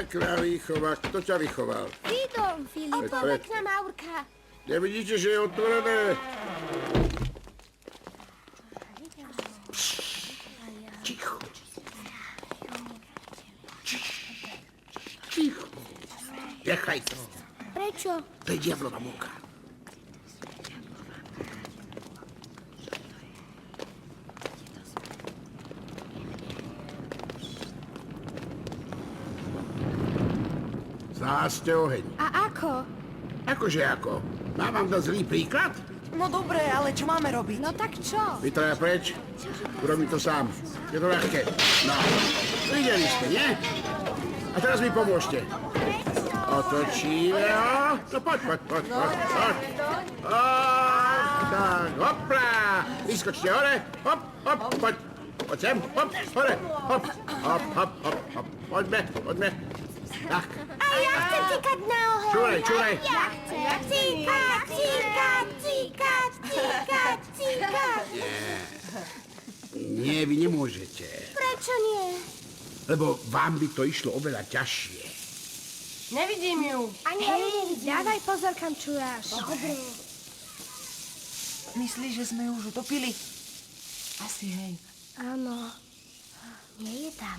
Pekná výchova. Kto ťa vychoval? Ty dom, Filipo, Pred. pekná Maurka. Nevidíte, že je otvorené? Ticho. Ticho. Nechaj to. Prečo? To je diablová múka. Zháste oheň. A ako? Akože ako? Mám vám dať zlý príklad? No dobre, ale čo máme robiť? No tak čo? Vy traja preč. Urobím to sám. Je to ľahké. No, videli ste, nie? A teraz mi pomôžte. Otočíme ho. No poď. Tak, hopla. Vyskočte hore. Hop, poď. Poď sem, hop, hore. Hop. Poďme. Tak. A ja chcem cikať na oheň. Čúraj. Ja chcem. Cikať. Nie, vy nemôžete. Prečo nie? Lebo vám by to išlo oveľa ťažšie. Nevidím ju. Ani ja ju nevidím. Dávaj pozor, kam čuráš. Dobre. Myslíš, že sme ju už utopili? Asi hej. Áno. Nie je tam.